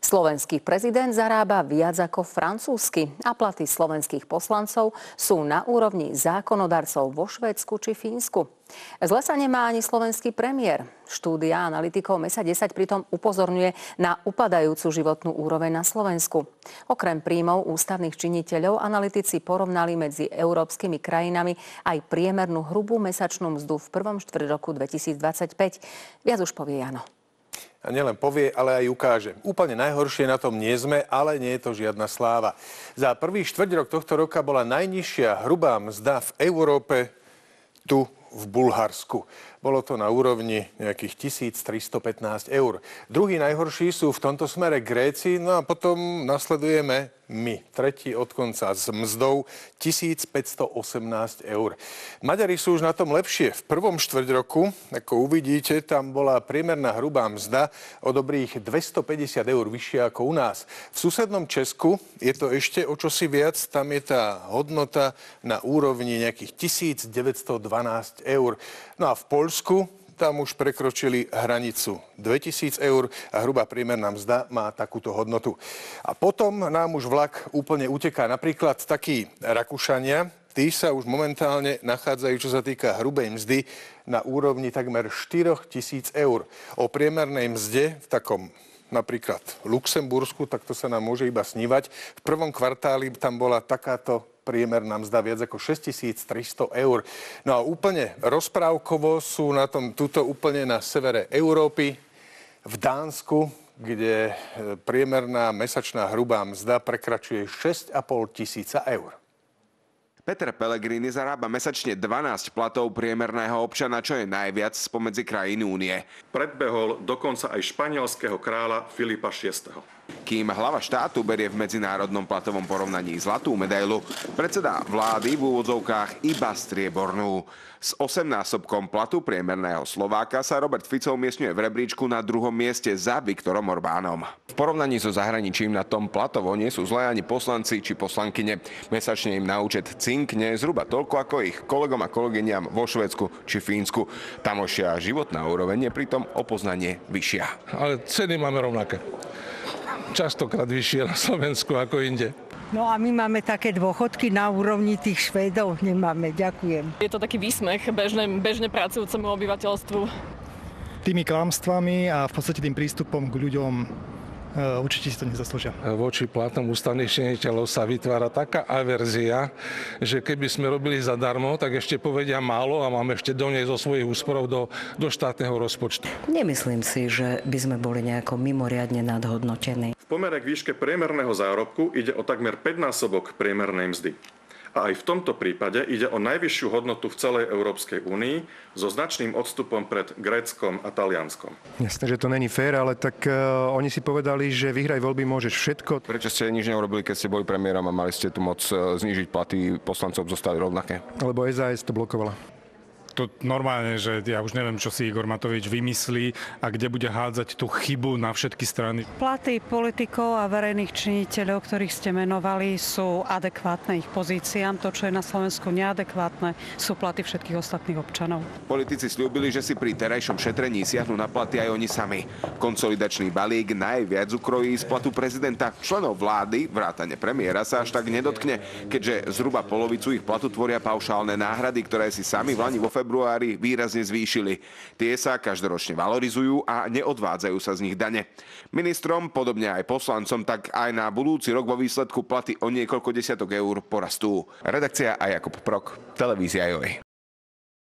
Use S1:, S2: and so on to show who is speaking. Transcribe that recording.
S1: Slovenský prezident zarába viac ako francúzsky a platy slovenských poslancov sú na úrovni zákonodarcov vo Švédsku či Fínsku. Zle sa nemá ani slovenský premiér. Štúdia analytikov Mesa10 pritom upozorňuje na upadajúcu životnú úroveň na Slovensku. Okrem príjmov ústavných činiteľov analytici porovnali medzi európskymi krajinami aj priemernú hrubú mesačnú mzdu v prvom štvrťroku 2025. Viac už povie Jano.
S2: A nielen povie, ale aj ukáže. Úplne najhoršie na tom nie sme, ale nie je to žiadna sláva. Za prvý štvrťrok tohto roka bola najnižšia hrubá mzda v Európe tu v Bulharsku. Bolo to na úrovni nejakých 1315 eur. Druhý najhorší sú v tomto smere Gréci, no a potom nasledujeme my, tretí od konca, s mzdou 1518 eur. Maďari sú už na tom lepšie. V prvom štvrťroku, ako uvidíte, tam bola priemerná hrubá mzda o dobrých 250 eur vyššia ako u nás. V susednom Česku je to ešte o čosi viac, tam je tá hodnota na úrovni nejakých 1912 eur. No a v Poľsku tam už prekročili hranicu 2000 eur a hrubá priemerná mzda má takúto hodnotu. A potom nám už vlak úplne uteká. Napríklad takí Rakúšania, tí sa už momentálne nachádzajú, čo sa týka hrubej mzdy, na úrovni takmer 4000 eur. O priemernej mzde v takom napríklad Luxembursku, tak to sa nám môže iba snívať. V prvom kvartáli tam bola takáto priemerná mzda viac ako 6300 eur. No a úplne rozprávkovo sú na tom tuto úplne na severe Európy, v Dánsku, kde priemerná mesačná hrubá mzda prekračuje 6 500 eur.
S3: Peter Pellegrini zarába mesačne 12 platov priemerného občana, čo je najviac spomedzi krajín únie.
S4: Predbehol dokonca aj španielského kráľa Filipa VI.
S3: Kým hlava štátu berie v medzinárodnom platovom porovnaní zlatú medailu, predseda vlády v úvodzovkách iba striebornú. S 8-násobkom platu priemerného Slováka sa Robert Fico umiestňuje v rebríčku na druhom mieste za Viktorom Orbánom. V porovnaní so zahraničím na tom platovo nie sú zlé ani poslanci či poslankyne. Mesačne im na účet cinkne zhruba toľko ako ich kolegom a kolegyňam vo Švédsku či Fínsku. Tamošia životná úroveň je pritom o poznanie vyššia.
S5: Ale ceny máme rovnaké. Častokrát vyššie na Slovensku ako inde.
S6: No a my máme také dôchodky na úrovni tých Švédov nemáme. Ďakujem.
S7: Je to taký výsmech bežne pracujúcemu obyvateľstvu.
S8: Tými klamstvami a v podstate tým prístupom k ľuďom určite si to nezaslúžia.
S5: Voči platom ústavných činiteľov sa vytvára taká averzia, že keby sme robili zadarmo, tak ešte povedia málo a máme ešte doniesť zo svojich úsporov do štátneho rozpočtu.
S9: Nemyslím si, že by sme boli nejako mimoriadne nadhodnotení.
S4: V pomere k výške priemerného zárobku ide o takmer 5-násobok priemernej mzdy. A aj v tomto prípade ide o najvyššiu hodnotu v celej Európskej únii so značným odstupom pred Gréckom a Talianskom.
S10: Jasné, že to není fér, ale tak oni si povedali, že vyhraj voľby môžeš všetko.
S3: Prečo ste nič neurobili, keď ste boli premiérom a mali ste tu moc znížiť platy poslancov, zostali rovnaké?
S10: Lebo SAS to blokovala.
S11: To normálne, že ja už neviem, čo si Igor Matovič vymyslí a kde bude hádzať tú chybu na všetky strany.
S6: Platy politikov a verejných činiteľov, ktorých ste menovali, sú adekvátne ich pozíciám. To, čo je na Slovensku neadekvátne, sú platy všetkých ostatných občanov.
S3: Politici sľúbili, že si pri terajšom šetrení siahnu na platy aj oni sami. Konsolidačný balík najviac ukrojí z platu prezidenta. Členov vlády, vrátane premiéra, sa až tak nedotkne, keďže zhruba polovicu ich platu tvoria paušálne náhrady, ktoré si sami v lani vo februári výrazne zvýšili. Tie sa každoročne valorizujú a neodvádzajú sa z nich dane. Ministrom, podobne aj poslancom, tak aj na budúci rok vo výsledku platy o niekoľko desiatok eur porastú. Redakcia a Jakub Prok, televízia Joj.